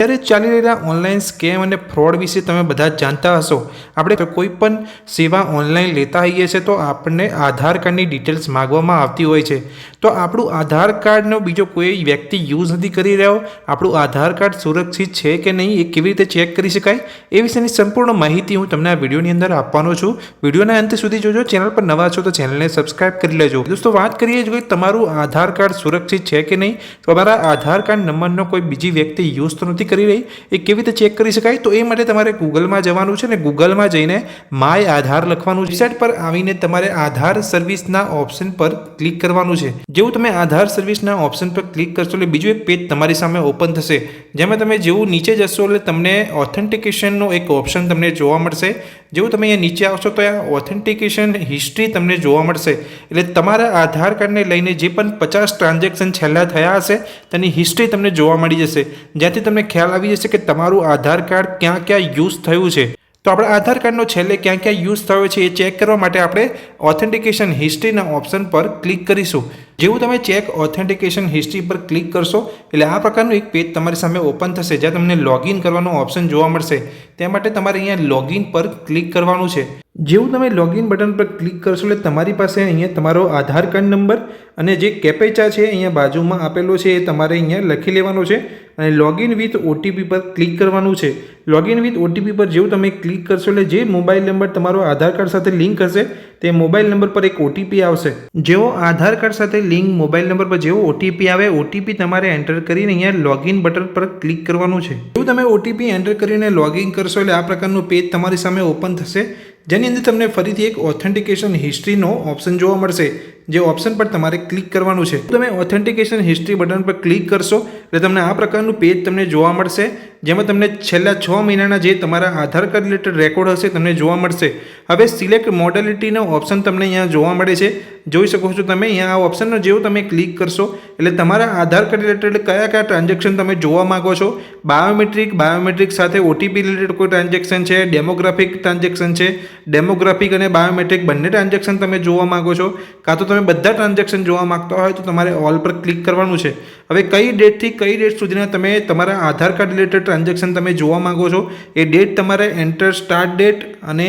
ત્યારે ચાલી રહેલા ઓનલાઈન સ્કેમ અને ફ્રોડ વિશે તમે બધા જ જાણતા હશો। આપણે કોઈ પણ સેવા ઓનલાઈન લેતા હોઈએ છીએ તો આપણને આધાર કાર્ડની ડિટેલ્સ માગવામાં આવતી હોય છે। તો આપણું આધાર કાર્ડનો બીજો કોઈ વ્યક્તિ યુઝ નથી કરી રહ્યો, આપણું આધાર કાર્ડ સુરક્ષિત છે કે નહીં એ કેવી રીતે ચેક કરી શકાય એ વિશેની સંપૂર્ણ માહિતી હું તમને આ વિડીયોની અંદર આપવાનો છું। વિડીયોના અંત સુધી જોજો। ચેનલ પર નવા છો તો ચેનલને સબસ્ક્રાઇબ કરી લેજો। દોસ્તો વાત કરીએ જો તમારું આધાર કાર્ડ સુરક્ષિત છે કે નહીં, તમારા આધાર કાર્ડ નંબરનો કોઈ બીજી વ્યક્તિ યુઝ તો નથી કરી રહી, એ કેવી રીતે ચેક કરી શકાય? તો એ માટે તમારે ગૂગલમાં જવાનું છે ને ગૂગલમાં જઈને માય આધાર લખવાનું છે। વેબસાઇટ પર આવીને તમારે આધાર સર્વિસના ઓપ્શન પર ક્લિક કરવાનું છે। જેવું તમે આધાર સર્વિસના ઓપ્શન પર ક્લિક કરશો એટલે બીજું એક પેજ તમારી સામે ઓપન થશે, જેમાં તમે જેવું નીચે જશો એટલે તમને ઓથેન્ટિકેશનનો એક ઓપ્શન તમને જોવા મળશે। જેવું તમે અહીંયા નીચે આવશો તો આ ઓથેન્ટિકેશન હિસ્ટ્રી તમને જોવા મળશે। એટલે તમારા આધાર કાર્ડને લઈને જે પણ 50 ટ્રાન્ઝેક્શન છેલ્લા થયા હશે તેની હિસ્ટ્રી તમને જોવા મળી જશે, જ્યાંથી તમને ખ્યાલ આવી જશે કે તમારું આધાર કાર્ડ ક્યાં ક્યાં યુઝ થયું છે। તો આપણા આધાર કાર્ડનો છેલ્લે ક્યાં ક્યાં યુઝ થયો છે એ ચેક કરવા માટે આપણે ઓથેન્ટિકેશન હિસ્ટ્રીના ઓપ્શન પર ક્લિક કરીશું। જેવું તમે ચેક ઓથેન્ટિકેશન હિસ્ટ્રી પર ક્લિક કરશો એટલે આ પ્રકારનું એક પેજ તમારી સામે ઓપન થશે, જ્યાં તમને લોગિન કરવાનો ઓપ્શન જોવા મળશે। તે માટે તમારે અહીંયા લોગિન પર ક્લિક કરવાનું છે। જેવું તમે લોગિન બટન પર ક્લિક કરશો એટલે તમારી પાસે અહીંયા તમારો આધાર કાર્ડ નંબર અને જે કેપેચા છે અહીંયા બાજુમાં આપેલો છે એ તમારે અહીંયા લખી લેવાનો છે અને લોગિન વિથ ઓટીપી પર ક્લિક કરવાનું છે। લોગિન વિથ ઓટીપી પર જેવું તમે ક્લિક કરશો એટલે જે મોબાઈલ નંબર તમારો આધાર કાર્ડ સાથે લિંક હશે તે મોબાઈલ નંબર પર એક ઓટીપી આવશે। જેવો આધાર કાર્ડ સાથે લિંક મોબાઈલ નંબર પર જેવો ઓટીપી આવે, ઓટીપી તમારે એન્ટર કરીને અહીંયા લોગિન બટન પર ક્લિક કરવાનું છે। જેવું તમે ઓટીપી એન્ટર કરીને લોગિન કરશો એટલે આ પ્રકારનું પેજ તમારી સામે ઓપન થશે, જેની અંદર તમને ફરીથી એક ઓથેન્ટિકેશન હિસ્ટ્રીનો ઓપ્શન જોવા મળશે, જે ઓપ્શન પર તમારે ક્લિક કરવાનું છે। તમે ઓથેન્ટિકેશન હિસ્ટ્રી બટન પર ક્લિક કરશો એટલે તમને આ પ્રકારનું પેજ તમને જોવા મળશે, જેમાં તમને છેલ્લા 6 મહિનાના જે તમારા આધાર કાર્ડ રિલેટેડ રેકોર્ડ હશે તમને જોવા મળશે। હવે સિલેક્ટ મોડેલિટીનો ઓપ્શન તમને અહીંયા જોવા મળે છે, જોઈ શકો છો તમે અહીંયા આ ઓપ્શનનો જેવું તમે ક્લિક કરશો એટલે તમારા આધાર કાર્ડ રિલેટેડ કયા કયા ટ્રાન્ઝેક્શન તમે જોવા માગો છો, બાયોમેટ્રિક સાથે ઓટીપી રિલેટેડ કોઈ ટ્રાન્ઝેક્શન છે, ડેમોગ્રાફિક ટ્રાન્ઝેક્શન છે, ડેમોગ્રાફિક અને બાયોમેટ્રિક બંને ટ્રાન્ઝેક્શન તમે જોવા માગો છો, કાં તો તમે બધા ટ્રાન્ઝેક્શન જોવા માગતા હોય તો તમારે ઓલ પર ક્લિક કરવાનું છે। હવે કઈ ડેટથી કઈ ડેટ સુધીના તમે તમારા આધાર કાર્ડ રિલેટેડ ટ્રાન્ઝેક્શન તમે જોવા માગો છો એ ડેટ તમારે એન્ટર સ્ટાર્ટ ડેટ અને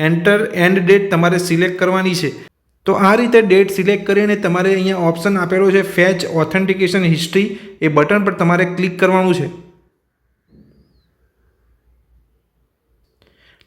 એન્ટર એન્ડ ડેટ તમારે સિલેક્ટ કરવાની છે। તો આ રીતે ડેટ સિલેક્ટ કરીને તમારે અહીંયા ઓપ્શન આપેલો છે ફેચ ઓથેન્ટિકેશન હિસ્ટ્રી, એ બટન પર તમારે ક્લિક કરવાનું છે।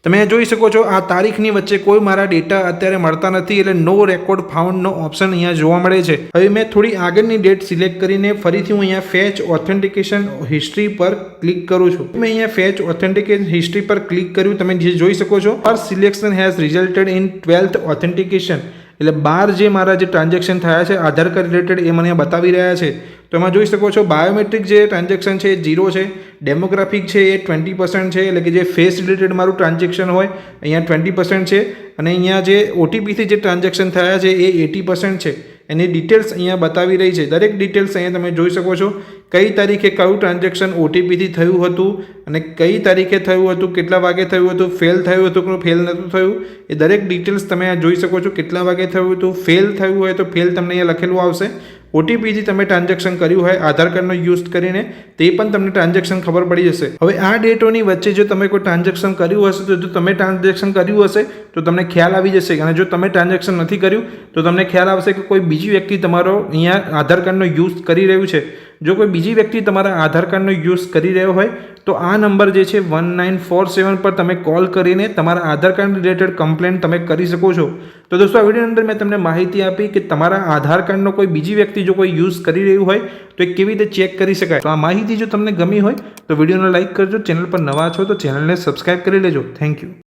તમે જોઈ શકો છો આ તારીખની વચ્ચે કોઈ મારા ડેટા અત્યારે મળતા નથી એટલે નો રેકોર્ડ ફાઉન્ડનો ઓપ્શન અહીંયા જોવા મળે છે। હવે મેં થોડી આગળની ડેટ સિલેક્ટ કરીને ફરીથી હું અહીંયા ફેચ ઓથેન્ટિકેશન હિસ્ટ્રી પર ક્લિક કરું છું। મેં અહીંયા ફેચ ઓથેન્ટિકેશન હિસ્ટ્રી પર ક્લિક કર્યું, તમે જે જોઈ શકો છો our selection has resulted in 12th authentication, એટલે 12 જે મારા જે ટ્રાન્ઝેક્શન થયા છે આધાર કાર્ડ રિલેટેડ એ મને બતાવી રહ્યા છે। તો એમાં જોઈ શકો છો બાયોમેટ્રિક જે ટ્રાન્ઝેક્શન છે એ 0 છે, ડેમોગ્રાફિક છે એ 20% છે, એટલે કે જે ફેસ રિલેટેડ મારું ટ્રાન્ઝેક્શન હોય અહીંયા 20% છે, અને અહીંયા જે ઓટીપીથી જે ટ્રાન્ઝેક્શન થયા છે એ 80% છે। એની ડિટેલ્સ અહીંયા બતાવી રહી છે, દરેક ડિટેલ્સ અહીંયા તમે જોઈ શકો છો, કઈ તારીખે કયું ટ્રાન્ઝેક્શન ઓટીપીથી થયું હતું અને કઈ તારીખે થયું હતું, કેટલા વાગે થયું હતું, ફેલ થયું હતું કે ફેલ નહોતું થયું, એ દરેક ડિટેલ્સ તમે આ જોઈ શકો છો। કેટલા વાગે થયું હતું, ફેલ થયું હોય તો ફેલ તમને અહીંયા લખેલું આવશે, ઓટીપીથી તમે ટ્રાન્ઝેક્શન કર્યું હોય આધાર કાર્ડનો યુઝ કરીને તે પણ તમને ટ્રાન્ઝેક્શન ખબર પડી જશે। હવે આ ડેટોની વચ્ચે જો તમે કોઈ ટ્રાન્ઝેક્શન કર્યું હશે તો જો તમે ટ્રાન્ઝેક્શન કર્યું હશે તો તમને ખ્યાલ આવી જશે, અને જો તમે ટ્રાન્ઝેક્શન નથી કર્યું તો તમને ખ્યાલ આવશે કે કોઈ બીજી વ્યક્તિ તમારો અહીંયા આધાર કાર્ડનો યુઝ કરી રહ્યું છે। જો કોઈ બીજી વ્યક્તિ તમારા આધાર કાર્ડનો યુઝ કરી રહ્યો હોય તો આ નંબર જે છે 1947 પર તમે કોલ કરીને તમારા આધાર કાર્ડ રિલેટેડ કમ્પ્લેન તમે કરી શકો છો। તો દોસ્તો આ વિડીયોની અંદર મેં તમને માહિતી આપી કે તમારા આધાર કાર્ડનો કોઈ બીજી વ્યક્તિ જો કોઈ યુઝ કરી રહ્યું હોય તો એ કેવી રીતે ચેક કરી શકાય। તો આ માહિતી જો તમને ગમી હોય તો વિડીયોને લાઇક કરજો, ચેનલ પર નવા છો તો ચેનલને સબસ્ક્રાઇબ કરી લેજો। Thank you.